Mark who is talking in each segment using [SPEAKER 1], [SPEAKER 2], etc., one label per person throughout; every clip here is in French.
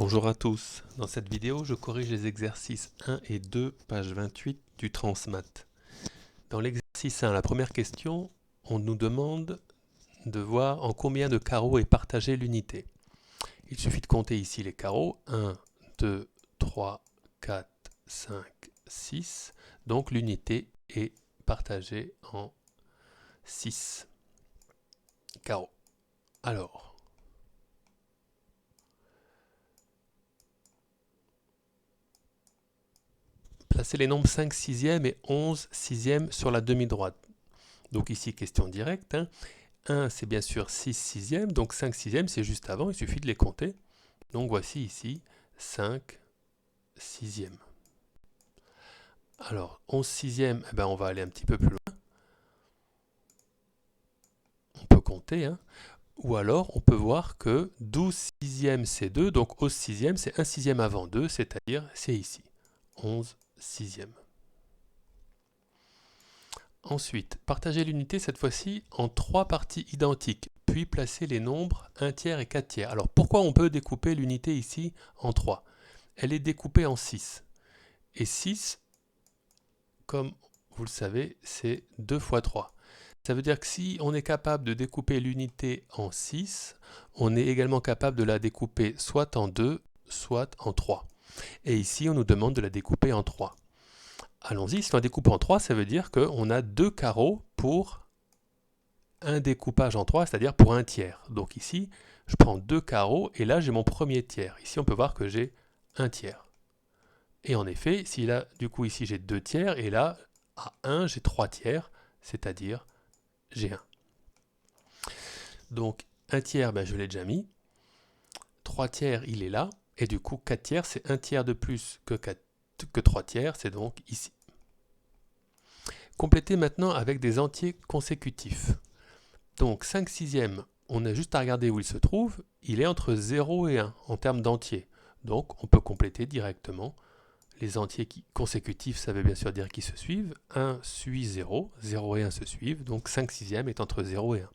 [SPEAKER 1] Bonjour à tous. Dans cette vidéo, je corrige les exercices 1 et 2, page 28 du Transmat. Dans l'exercice 1, la première question, on nous demande de voir en combien de carreaux est partagée l'unité. Il suffit de compter ici les carreaux. 1, 2, 3, 4, 5, 6. Donc l'unité est partagée en 6 carreaux. Alors, placez les nombres 5 sixièmes et 11 sixièmes sur la demi-droite. Donc ici, question directe. 1, c'est bien sûr 6 sixièmes, donc 5 sixièmes, c'est juste avant, il suffit de les compter. Donc voici ici 5 sixièmes. Alors, 11 sixièmes, eh ben, on va aller un petit peu plus loin. On peut compter, hein. Ou alors, on peut voir que 12 sixièmes, c'est 2, donc 11 sixièmes, c'est 1 sixième avant 2, c'est-à-dire, c'est ici, 11 sixièmes. Ensuite, partagez l'unité cette fois-ci en 3 parties identiques, puis placez les nombres 1 tiers et 4 tiers. Alors pourquoi on peut découper l'unité ici en 3? Elle est découpée en 6. Et 6, comme vous le savez, c'est 2 fois 3. Ça veut dire que si on est capable de découper l'unité en 6, on est également capable de la découper soit en 2, soit en 3. Et ici, on nous demande de la découper en 3. Allons-y, si on la découpe en 3, ça veut dire qu'on a 2 carreaux pour un découpage en 3, c'est-à-dire pour un tiers. Donc ici, je prends 2 carreaux et là, j'ai mon premier tiers. Ici, on peut voir que j'ai un tiers. Et en effet, si là, du coup, ici, j'ai 2 tiers et là, à 1, j'ai 3 tiers, c'est-à-dire j'ai 1. Donc, 1 tiers, ben, je l'ai déjà mis. 3 tiers, il est là. Et du coup, 4 tiers, c'est 1 tiers de plus que 3 tiers, c'est donc ici. Complétez maintenant avec des entiers consécutifs. Donc 5 sixièmes, on a juste à regarder où il se trouve. Il est entre 0 et 1 en termes d'entiers. Donc on peut compléter directement. Les entiers consécutifs, ça veut bien sûr dire qu'ils se suivent. 1 suit 0, 0 et 1 se suivent. Donc 5 sixièmes est entre 0 et 1.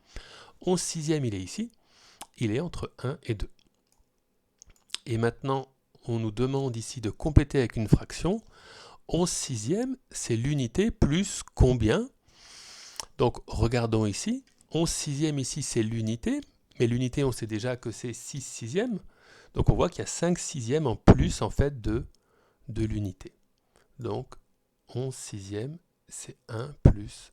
[SPEAKER 1] 11 sixièmes, il est ici. Il est entre 1 et 2. Et maintenant, on nous demande ici de compléter avec une fraction. 11 sixièmes, c'est l'unité plus combien? Donc regardons ici. 11 sixièmes ici, c'est l'unité. Mais l'unité, on sait déjà que c'est 6 sixièmes. Donc on voit qu'il y a 5 sixièmes en plus en fait de l'unité. Donc 11 sixièmes, c'est 1 plus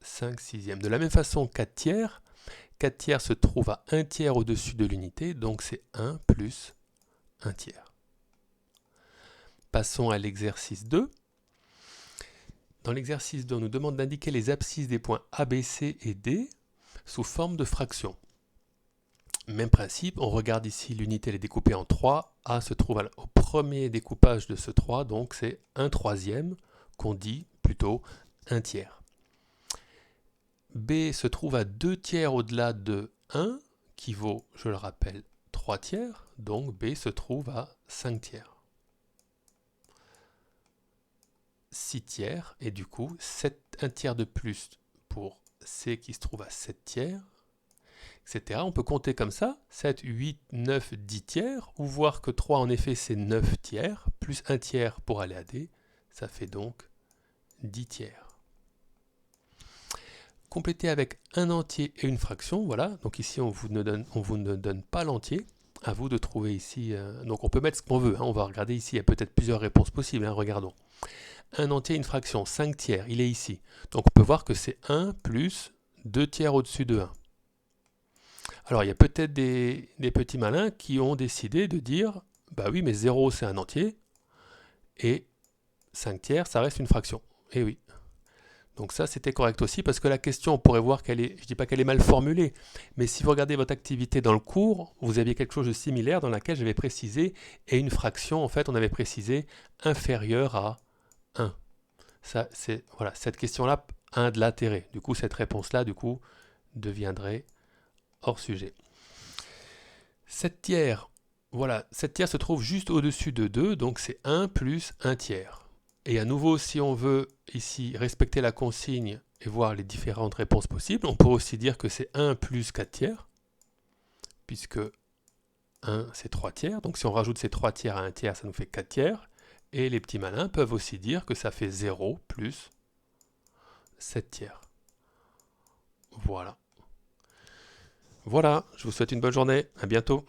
[SPEAKER 1] 5 sixièmes. De la même façon, 4 tiers se trouve à 1 tiers au-dessus de l'unité. Donc c'est 1 plus 1 tiers. Passons à l'exercice 2. Dans l'exercice 2, on nous demande d'indiquer les abscisses des points A, B, C et D sous forme de fractions. Même principe, on regarde ici, l'unité elle est découpée en 3. A se trouve au premier découpage de ce 3, donc c'est 1 troisième, qu'on dit plutôt 1 tiers. B se trouve à 2 tiers au-delà de 1, qui vaut, je le rappelle, 3 tiers, donc B se trouve à 5 tiers. 6 tiers, et du coup, 1 tiers de plus pour C qui se trouve à 7 tiers, etc. On peut compter comme ça, 7, 8, 9, 10 tiers, ou voir que 3 en effet c'est 9 tiers, plus 1 tiers pour aller à D, ça fait donc 10 tiers. Compléter avec un entier et une fraction, voilà, donc ici on vous ne donne pas l'entier, à vous de trouver ici, donc on peut mettre ce qu'on veut, hein. On va regarder ici, il y a peut-être plusieurs réponses possibles, hein, regardons. Un entier et une fraction, 5 tiers, il est ici, donc on peut voir que c'est 1 plus 2 tiers au-dessus de 1. Alors il y a peut-être des petits malins qui ont décidé de dire, bah oui mais 0 c'est un entier, et 5 tiers ça reste une fraction. Et oui. Donc ça c'était correct aussi, parce que la question on pourrait voir qu'elle est, je ne dis pas qu'elle est mal formulée, mais si vous regardez votre activité dans le cours, vous aviez quelque chose de similaire dans laquelle j'avais précisé, et une fraction en fait on avait précisé inférieure à 1. Ça, c'est, voilà, cette question-là a un de l'intérêt. Du coup cette réponse-là du coup deviendrait hors sujet. 7 tiers, voilà, 7 tiers se trouve juste au-dessus de 2, donc c'est 1 plus 1 tiers. Et à nouveau, si on veut ici respecter la consigne et voir les différentes réponses possibles, on peut aussi dire que c'est 1 plus 4 tiers, puisque 1, c'est 3 tiers. Donc si on rajoute ces 3 tiers à 1 tiers, ça nous fait 4 tiers. Et les petits malins peuvent aussi dire que ça fait 0 plus 7 tiers. Voilà. Voilà, je vous souhaite une bonne journée. À bientôt.